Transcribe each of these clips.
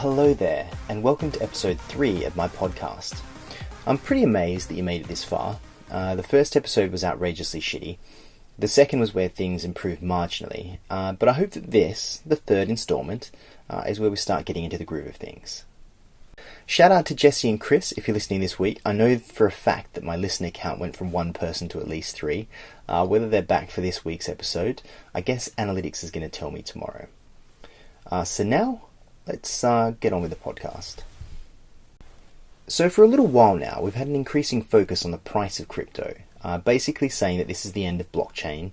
Hello there, and welcome to episode 3 of my podcast. I'm pretty amazed that you made it this far. The first episode was outrageously shitty. The second was where things improved marginally, but I hope that this, the third instalment, is where we start getting into the groove of things. Shout out to Jesse and Chris if you're listening this week. I know for a fact that my listener count went from 1 person to at least 3. Whether they're back for this week's episode, I guess analytics is going to tell me tomorrow. So now, let's get on with the podcast. So for a little while now, we've had an increasing focus on the price of crypto, basically saying that this is the end of blockchain.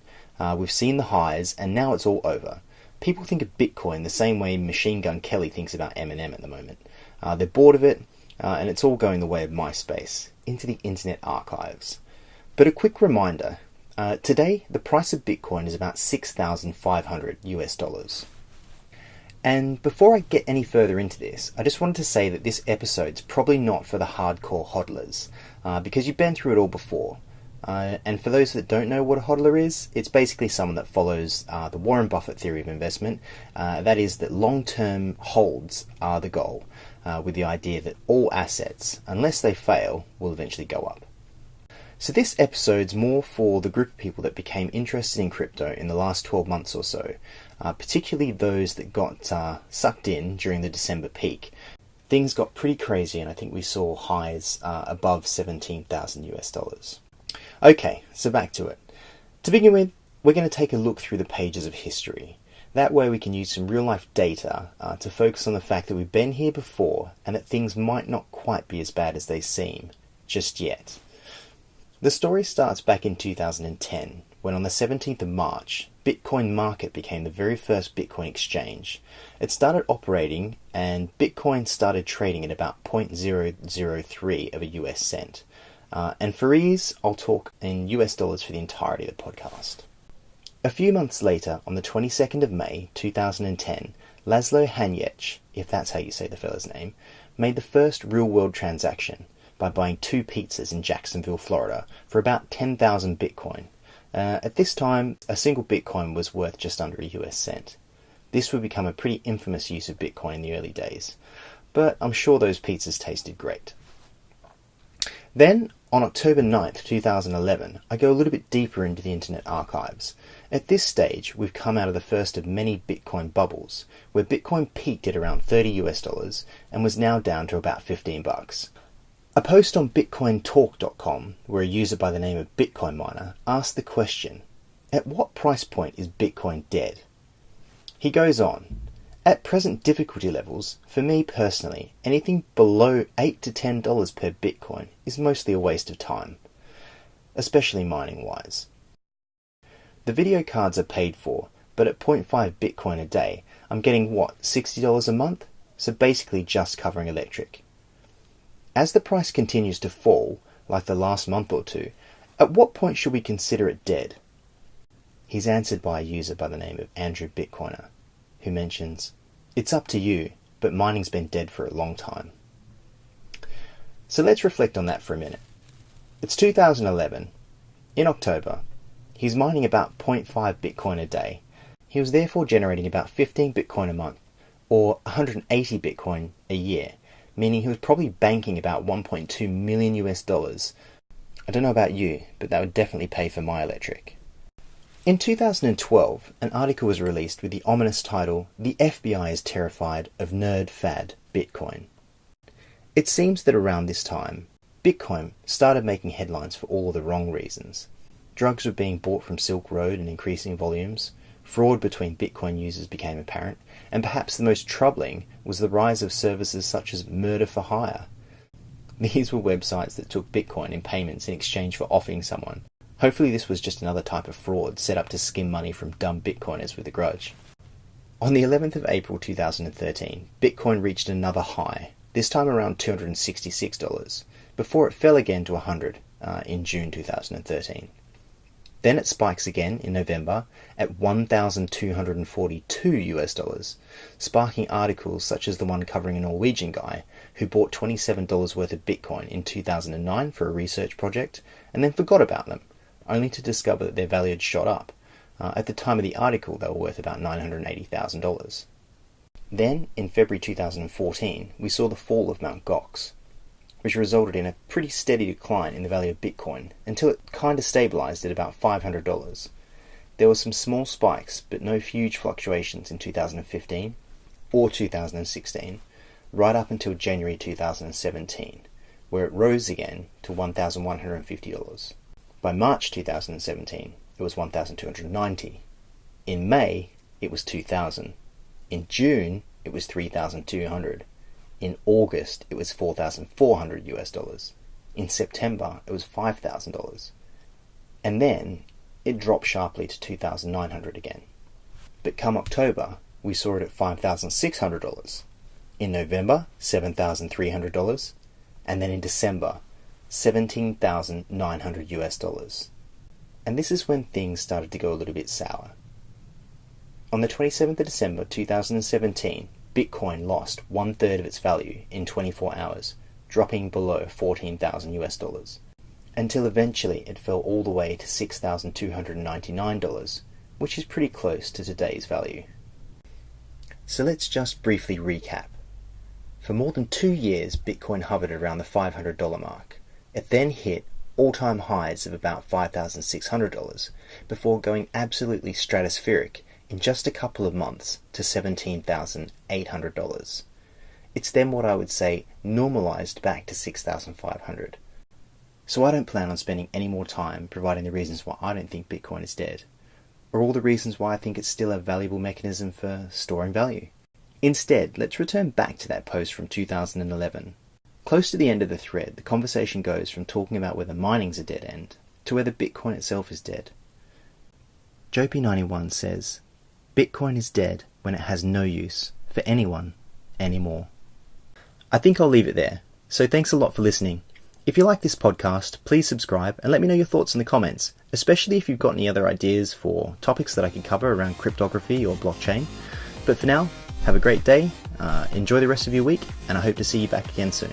We've seen the highs, and now it's all over. People think of Bitcoin the same way Machine Gun Kelly thinks about Eminem at the moment. They're bored of it, and it's all going the way of MySpace, into the Internet Archives. But a quick reminder, today the price of Bitcoin is about $6,500 US. And before I get any further into this, I just wanted to say that this episode's probably not for the hardcore hodlers, because you've been through it all before. And for those that don't know what a hodler is, it's basically someone that follows the Warren Buffett theory of investment. That is that long-term holds are the goal, with the idea that all assets, unless they fail, will eventually go up. So this episode's more for the group of people that became interested in crypto in the last 12 months or so, particularly those that got sucked in during the December peak. Things got pretty crazy, and I think we saw highs above $17,000 US. Okay, so back to it. To begin with, we're going to take a look through the pages of history. That way we can use some real-life data to focus on the fact that we've been here before and that things might not quite be as bad as they seem, just yet. The story starts back in 2010, when on the 17th of March, Bitcoin Market became the very first Bitcoin exchange. It started operating, and Bitcoin started trading at about 0.003 of a US cent. And for ease, I'll talk in US dollars for the entirety of the podcast. A few months later, on the 22nd of May 2010, Laszlo Hanyecz, if that's how you say the fella's name, made the first real-world transaction by buying 2 pizzas in Jacksonville, Florida, for about 10,000 Bitcoin. At this time, a single Bitcoin was worth just under a US cent. This would become a pretty infamous use of Bitcoin in the early days, but I'm sure those pizzas tasted great. Then, on October 9th, 2011, I go a little bit deeper into the Internet Archives. At this stage, we've come out of the first of many Bitcoin bubbles, where Bitcoin peaked at around $30 US and was now down to about $15. A post on BitcoinTalk.com, where a user by the name of Bitcoin Miner asked the question, at what price point is Bitcoin dead? He goes on, at present difficulty levels, for me personally, anything below $8 to $10 per Bitcoin is mostly a waste of time, especially mining wise. The video cards are paid for, but at 0.5 Bitcoin a day, I'm getting $60 a month? So basically just covering electric. As the price continues to fall, like the last month or two, at what point should we consider it dead? He's answered by a user by the name of Andrew Bitcoiner, who mentions, it's up to you, but mining's been dead for a long time. So let's reflect on that for a minute. It's 2011. In October, he's mining about 0.5 Bitcoin a day. He was therefore generating about 15 Bitcoin a month, or 180 Bitcoin a year, meaning he was probably banking about 1.2 million US. I don't know about you, but that would definitely pay for my electric. In 2012, an article was released with the ominous title, "The FBI is terrified of nerd fad Bitcoin." It seems that around this time, Bitcoin started making headlines for all the wrong reasons. Drugs were being bought from Silk Road in increasing volumes, fraud between Bitcoin users became apparent, and perhaps the most troubling was the rise of services such as murder for hire. These were websites that took Bitcoin in payments in exchange for offing someone. Hopefully this was just another type of fraud set up to skim money from dumb Bitcoiners with a grudge. On the 11th of April 2013, Bitcoin reached another high, this time around $266, before it fell again to $100 in June 2013. Then it spikes again in November at $1,242, sparking articles such as the one covering a Norwegian guy who bought $27 worth of Bitcoin in 2009 for a research project and then forgot about them, only to discover that their value had shot up. At the time of the article, they were worth about $980,000. Then, in February 2014, we saw the fall of Mt. Gox, which resulted in a pretty steady decline in the value of Bitcoin until it kind of stabilized at about $500. There were some small spikes, but no huge fluctuations in 2015 or 2016, right up until January 2017, where it rose again to $1,150. By March 2017, it was $1,290. In May, it was $2,000. In June, it was $3,200. In August, it was $4,400. In September, it was $5,000. And then it dropped sharply to $2,900 again. But come October, we saw it at $5,600. In November, $7,300. And then in December, $17,900. And this is when things started to go a little bit sour. On the 27th of December 2017, Bitcoin lost 1/3 of its value in 24 hours, dropping below $14,000, until eventually it fell all the way to $6,299, which is pretty close to today's value. So let's just briefly recap. For more than 2 years, Bitcoin hovered around the $500 mark. It then hit all-time highs of about $5,600 before going absolutely stratospheric in just a couple of months to $17,800. It's then what I would say normalized back to $6,500. So I don't plan on spending any more time providing the reasons why I don't think Bitcoin is dead, or all the reasons why I think it's still a valuable mechanism for storing value. Instead, let's return back to that post from 2011. Close to the end of the thread, the conversation goes from talking about whether mining's a dead end to whether Bitcoin itself is dead. Jopi91 says, Bitcoin is dead when it has no use for anyone anymore. I think I'll leave it there. So thanks a lot for listening. If you like this podcast, please subscribe and let me know your thoughts in the comments, especially if you've got any other ideas for topics that I could cover around cryptography or blockchain. But for now, have a great day, enjoy the rest of your week, and I hope to see you back again soon.